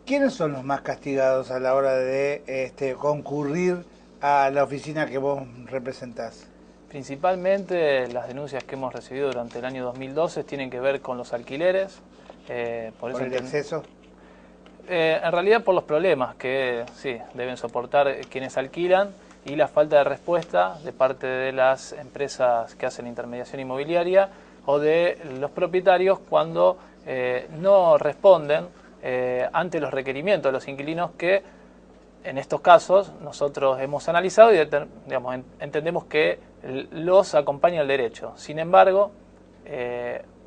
¿quiénes son los más castigados a la hora de concurrir a la oficina que vos representás? Principalmente las denuncias que hemos recibido durante el año 2012 tienen que ver con los alquileres. ¿Por el exceso? En realidad por los problemas que sí deben soportar quienes alquilan y la falta de respuesta de parte de las empresas que hacen intermediación inmobiliaria o de los propietarios cuando no responden ante los requerimientos de los inquilinos que en estos casos nosotros hemos analizado y entendemos que los acompaña el derecho. Sin embargo,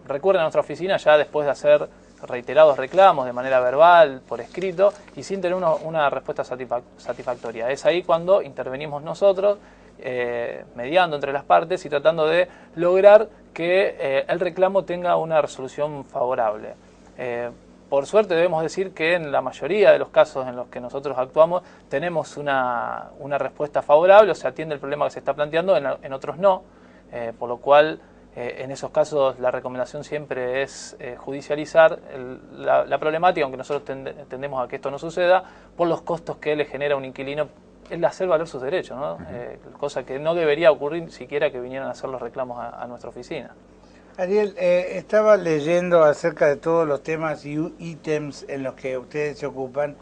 recurren a nuestra oficina ya después de hacer reiterados reclamos de manera verbal, por escrito, y sin tener una respuesta satisfactoria. Es ahí cuando intervenimos nosotros, mediando entre las partes y tratando de lograr que el reclamo tenga una resolución favorable. Por suerte debemos decir que en la mayoría de los casos en los que nosotros actuamos tenemos una respuesta favorable, o se atiende el problema que se está planteando, en otros no, por lo cual en esos casos la recomendación siempre es judicializar la problemática, aunque nosotros tendemos a que esto no suceda, por los costos que le genera a un inquilino el hacer valer sus derechos, ¿no? Cosa que no debería ocurrir siquiera que vinieran a hacer los reclamos a nuestra oficina. Ariel, estaba leyendo acerca de todos los temas y ítems en los que ustedes se ocupan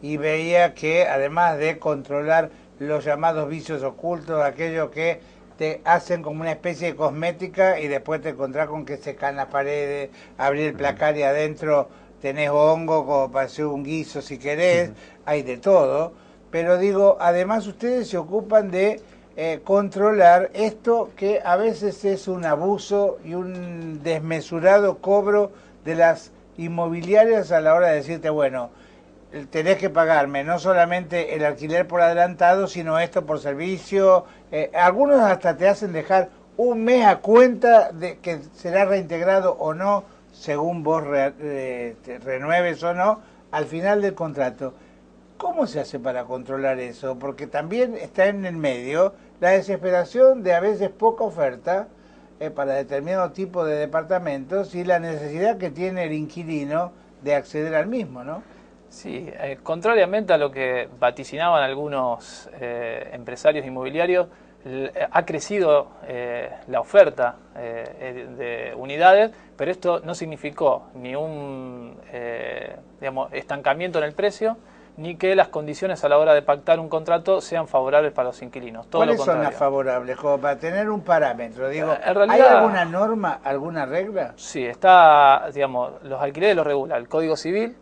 y veía que además de controlar los llamados vicios ocultos, aquellos que te hacen como una especie de cosmética y después te encontrás con que se caen las paredes, abrir el placar y adentro tenés hongo como para hacer un guiso si querés, hay de todo, pero digo, además ustedes se ocupan de controlar esto que a veces es un abuso y un desmesurado cobro de las inmobiliarias a la hora de decirte, bueno, tenés que pagarme no solamente el alquiler por adelantado, sino esto por servicio. Algunos hasta te hacen dejar un mes a cuenta de que será reintegrado o no, según vos renueves o no, al final del contrato. ¿Cómo se hace para controlar eso? Porque también está en el medio la desesperación de a veces poca oferta para determinado tipo de departamentos y la necesidad que tiene el inquilino de acceder al mismo, ¿no? Sí, contrariamente a lo que vaticinaban algunos empresarios inmobiliarios, ha crecido la oferta de unidades, pero esto no significó ni un estancamiento en el precio, ni que las condiciones a la hora de pactar un contrato sean favorables para los inquilinos. Todo ¿Cuáles lo son las favorables? Como para tener un parámetro, digo, en realidad, ¿hay alguna norma, alguna regla? Sí, está, los alquileres los regula el Código Civil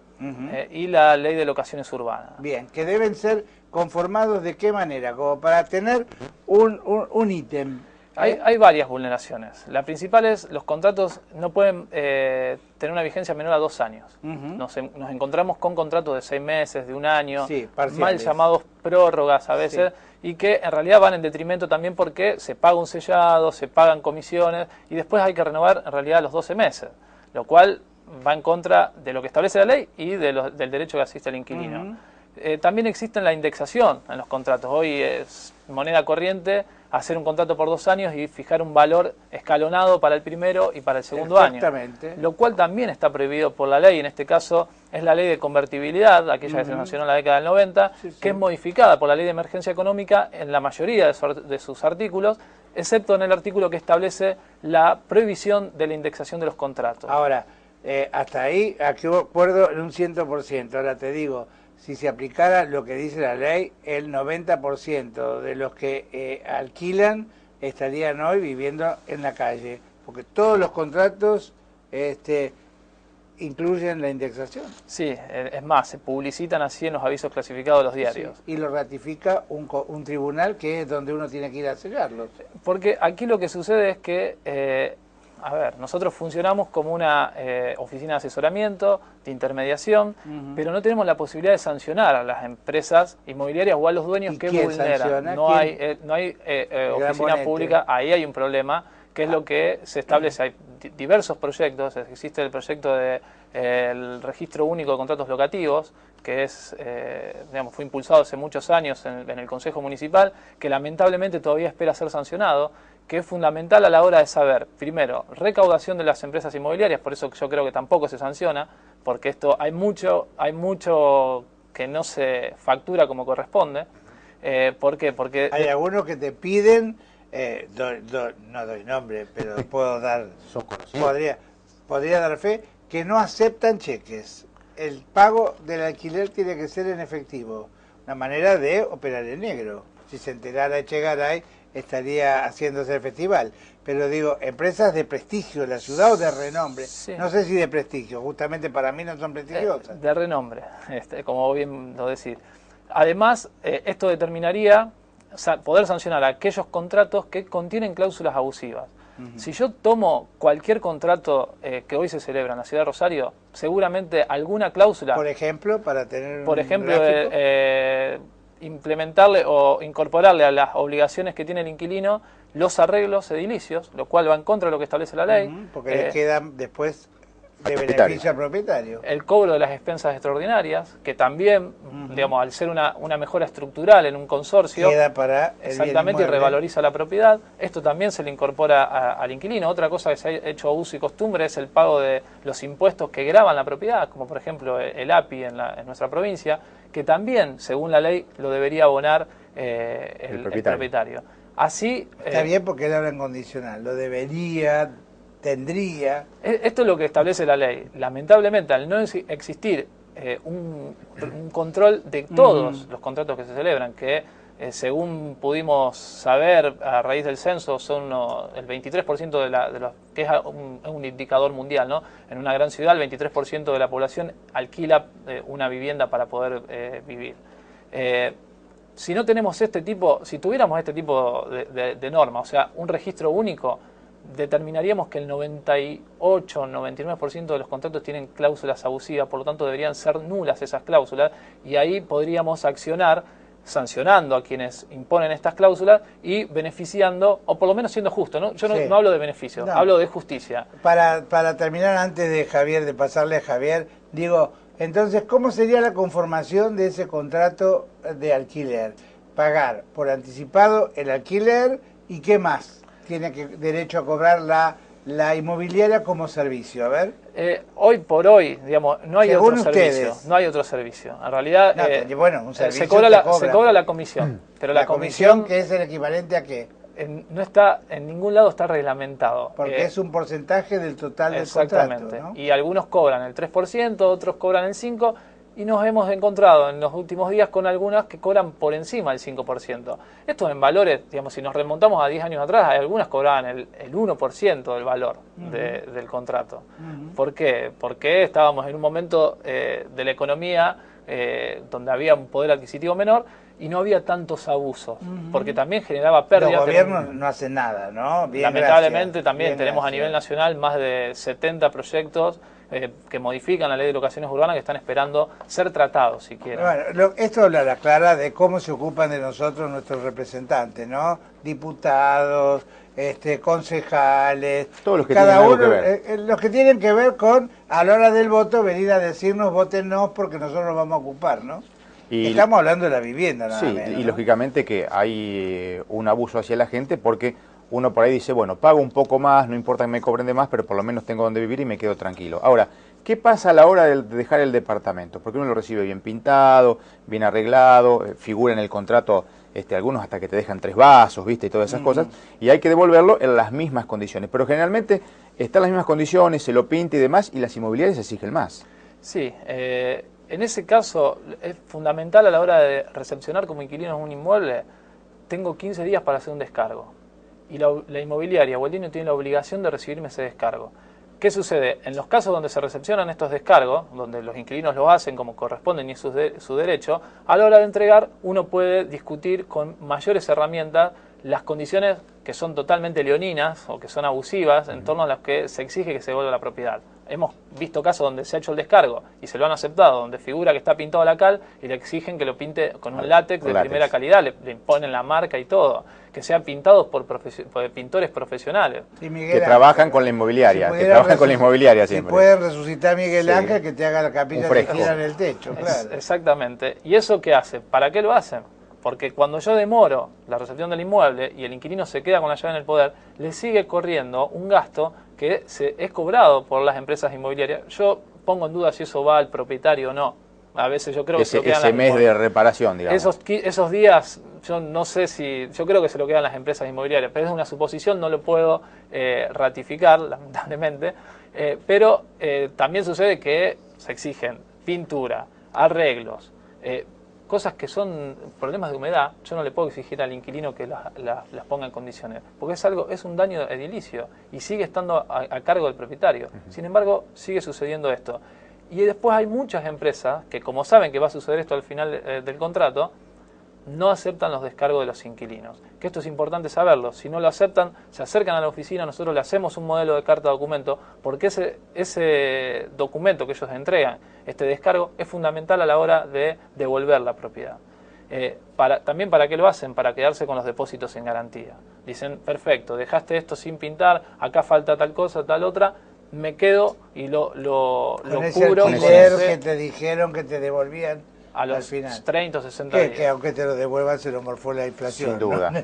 y la Ley de Locaciones Urbanas. Bien, que deben ser conformados ¿de qué manera? Como para tener un ítem. Hay varias vulneraciones. La principal es los contratos no pueden tener una vigencia menor a 2 años. Nos encontramos con contratos de 6 meses, de 1 año, sí, mal llamados prórrogas a veces, sí, y que en realidad van en detrimento también porque se paga un sellado, se pagan comisiones y después hay que renovar en realidad los 12 meses, lo cual va en contra de lo que establece la ley y del derecho que asiste al inquilino. También existe la indexación en los contratos. Hoy es moneda corriente hacer un contrato por 2 años y fijar un valor escalonado para el primero y para el segundo año. Lo cual también está prohibido por la ley. En este caso es la ley de convertibilidad, aquella que se sancionó en la década del 90, que es modificada por la ley de emergencia económica en la mayoría de sus artículos, excepto en el artículo que establece la prohibición de la indexación de los contratos. Ahora, hasta ahí, aquí acuerdo en un 100%. Ahora te digo, si se aplicara lo que dice la ley, el 90% de los que alquilan estarían hoy viviendo en la calle, porque todos los contratos incluyen la indexación. Sí, es más, se publicitan así en los avisos clasificados de los diarios. Sí, y lo ratifica un tribunal que es donde uno tiene que ir a sellarlo. Porque aquí lo que sucede es que nosotros funcionamos como una oficina de asesoramiento, de intermediación, pero no tenemos la posibilidad de sancionar a las empresas inmobiliarias o a los dueños que vulneran. Sanciona? No hay oficina pública, ahí hay un problema, que es lo que se establece. Hay diversos proyectos, existe el proyecto del Registro Único de Contratos Locativos, que es, fue impulsado hace muchos años en el Consejo Municipal, que lamentablemente todavía espera ser sancionado, que es fundamental a la hora de saber, primero, recaudación de las empresas inmobiliarias, por eso yo creo que tampoco se sanciona, porque esto hay mucho que no se factura como corresponde. ¿Por qué? Porque hay algunos que te piden, no doy nombre, pero puedo dar, podría dar fe, que no aceptan cheques. El pago del alquiler tiene que ser en efectivo, una manera de operar en negro. Si se enterara Echegaray, estaría haciéndose el festival. Pero digo, empresas de prestigio de la ciudad o de renombre. Sí. No sé si de prestigio, justamente para mí no son prestigiosas. De renombre, como bien lo decís. Además, esto determinaría poder sancionar aquellos contratos que contienen cláusulas abusivas. Si yo tomo cualquier contrato que hoy se celebra en la ciudad de Rosario, seguramente alguna cláusula... Por ejemplo, para tener Por ejemplo, implementarle o incorporarle a las obligaciones que tiene el inquilino los arreglos edilicios, lo cual va en contra de lo que establece la ley. Porque le quedan después de beneficio al propietario. El cobro de las expensas extraordinarias, que también, digamos, al ser una mejora estructural en un consorcio, queda para el exactamente y revaloriza la propiedad. Esto también se le incorpora al inquilino. Otra cosa que se ha hecho uso y costumbre es el pago de los impuestos que gravan la propiedad, como por ejemplo el API en nuestra provincia, que también, según la ley, lo debería abonar el propietario. Así, está bien porque él habla en condicional, lo debería, tendría. Esto es lo que establece la ley. Lamentablemente, al no existir un control de todos los contratos que se celebran, que según pudimos saber a raíz del censo, son el 23% de los que es un indicador mundial, ¿no? En una gran ciudad, el 23% de la población alquila una vivienda para poder vivir. Si no tenemos si tuviéramos este tipo de norma, o sea, un registro único, determinaríamos que el 98-99% de los contratos tienen cláusulas abusivas, por lo tanto deberían ser nulas esas cláusulas, y ahí podríamos accionar sancionando a quienes imponen estas cláusulas y beneficiando, o por lo menos siendo justo, ¿no? Yo no hablo de beneficio, hablo de justicia. Para terminar, antes de pasarle a Javier, digo, entonces, ¿cómo sería la conformación de ese contrato de alquiler? Pagar por anticipado el alquiler y ¿qué más tiene derecho a cobrar la inmobiliaria como servicio? A ver. Hoy por hoy, digamos, no hay Según otro ustedes. servicio. No hay otro servicio. En realidad, un servicio se cobra la comisión. Pero la comisión, que es el equivalente a qué? No está, en ningún lado está reglamentado. Porque es un porcentaje del total del contrato, ¿no? Y algunos cobran el 3%, otros cobran el 5%, y nos hemos encontrado en los últimos días con algunas que cobran por encima del 5%. Esto en valores, digamos, si nos remontamos a 10 años atrás, algunas cobraban el 1% del valor del contrato. ¿Por qué? Porque estábamos en un momento de la economía donde había un poder adquisitivo menor y no había tantos abusos, porque también generaba pérdidas. Los gobiernos no hacen nada, ¿no? Bien, lamentablemente también tenemos a nivel nacional más de 70 proyectos que modifican la ley de locaciones urbanas que están esperando ser tratados, si quieren. Bueno, esto habla la clara de cómo se ocupan de nosotros nuestros representantes, ¿no? Diputados, concejales, todos los que cada tienen uno, algo que ver. Los que tienen que ver con, a la hora del voto, venir a decirnos, votennos porque nosotros nos vamos a ocupar, ¿no? Y estamos hablando de la vivienda, nada menos, y ¿no? lógicamente que hay un abuso hacia la gente porque uno por ahí dice, bueno, pago un poco más, no importa que me cobren de más, pero por lo menos tengo donde vivir y me quedo tranquilo. Ahora, ¿qué pasa a la hora de dejar el departamento? Porque uno lo recibe bien pintado, bien arreglado, figura en el contrato, algunos hasta que te dejan 3 vasos, ¿viste? Y todas esas cosas, y hay que devolverlo en las mismas condiciones. Pero generalmente están las mismas condiciones, se lo pinta y demás, y las inmobiliarias exigen más. Sí, en ese caso es fundamental a la hora de recepcionar como inquilino un inmueble, tengo 15 días para hacer un descargo. Y la inmobiliaria o el dueño tiene la obligación de recibirme ese descargo. ¿Qué sucede? En los casos donde se recepcionan estos descargos, donde los inquilinos lo hacen como corresponden y es su derecho, a la hora de entregar uno puede discutir con mayores herramientas las condiciones que son totalmente leoninas o que son abusivas en torno a las que se exige que se devuelva la propiedad. Hemos visto casos donde se ha hecho el descargo y se lo han aceptado, donde figura que está pintado la cal y le exigen que lo pinte con un látex de primera calidad, le imponen la marca y todo, que sean pintados por pintores profesionales. Sí, que trabajan con la inmobiliaria, siempre. Si pueden resucitar Miguel Ángel, que te haga la capilla que gira en el techo, claro. Exactamente. ¿Y eso qué hace? ¿Para qué lo hacen? Porque cuando yo demoro la recepción del inmueble y el inquilino se queda con la llave en el poder, le sigue corriendo un gasto que es cobrado por las empresas inmobiliarias. Yo pongo en duda si eso va al propietario o no. A veces yo creo que ese mes de reparación, digamos. Esos días, yo no sé si, yo creo que se lo quedan las empresas inmobiliarias, pero es una suposición, no lo puedo ratificar, lamentablemente. Pero también sucede que se exigen pintura, arreglos, cosas que son problemas de humedad. Yo no le puedo exigir al inquilino que las ponga en condiciones, porque es un daño edilicio y sigue estando a cargo del propietario. Sin embargo, sigue sucediendo esto. Y después hay muchas empresas que, como saben que va a suceder esto al final del contrato, no aceptan los descargos de los inquilinos. Que esto es importante saberlo. Si no lo aceptan, se acercan a la oficina, nosotros le hacemos un modelo de carta documento, porque ese documento que ellos entregan, este descargo, es fundamental a la hora de devolver la propiedad. También para qué lo hacen, para quedarse con los depósitos en garantía. Dicen, perfecto, dejaste esto sin pintar, acá falta tal cosa, tal otra, me quedo y lo cubro con ese que te dijeron que te devolvían a los al final. 30 o 60 días. Que aunque te lo devuelvan se lo morfó la inflación. Sin duda. ¿no?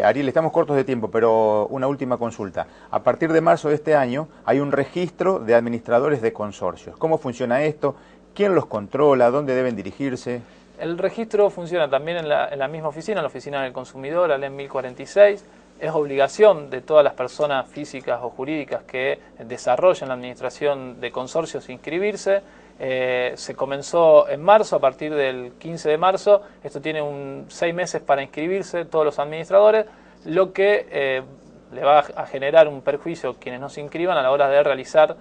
Ariel, estamos cortos de tiempo, pero una última consulta. A partir de marzo de este año hay un registro de administradores de consorcios. ¿Cómo funciona esto? ¿Quién los controla? ¿Dónde deben dirigirse? El registro funciona también en la misma oficina, en la oficina del consumidor, ALEN 1046. Es obligación de todas las personas físicas o jurídicas que desarrollen la administración de consorcios inscribirse. Se comenzó en marzo, a partir del 15 de marzo. Esto tiene 6 meses para inscribirse todos los administradores, lo que le va a generar un perjuicio a quienes no se inscriban a la hora de realizar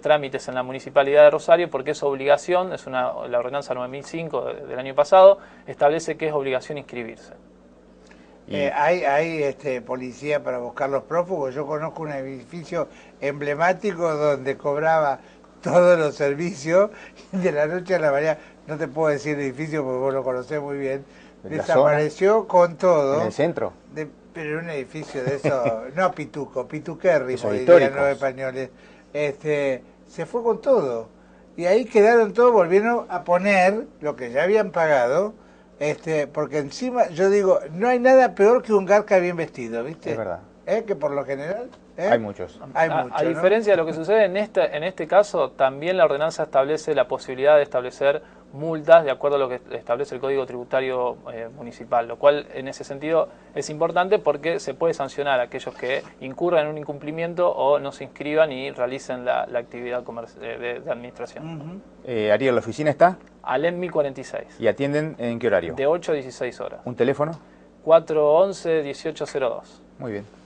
trámites en la Municipalidad de Rosario, porque es obligación, la ordenanza 9005 del año pasado establece que es obligación inscribirse. Hay policía para buscar los prófugos. Yo conozco un edificio emblemático donde cobraba todos los servicios y de la noche a la mañana, no te puedo decir el edificio porque vos lo conocés muy bien, desapareció con todo. ¿En el centro? Pero un edificio de eso, no Pituquerri, dirían los españoles, se fue con todo. Y ahí quedaron todos, volvieron a poner lo que ya habían pagado. Porque encima, yo digo, no hay nada peor que un garca bien vestido, ¿viste? Es verdad. Que por lo general... Hay muchos. A diferencia de lo que sucede en este caso, también la ordenanza establece la posibilidad de establecer multas de acuerdo a lo que establece el Código Tributario Municipal, lo cual en ese sentido es importante porque se puede sancionar a aquellos que incurran en un incumplimiento o no se inscriban y realicen la actividad de administración. Ariel, ¿la oficina está? ALEN 1046. ¿Y atienden en qué horario? De 8 a 16 horas. ¿Un teléfono? 411-1802. Muy bien.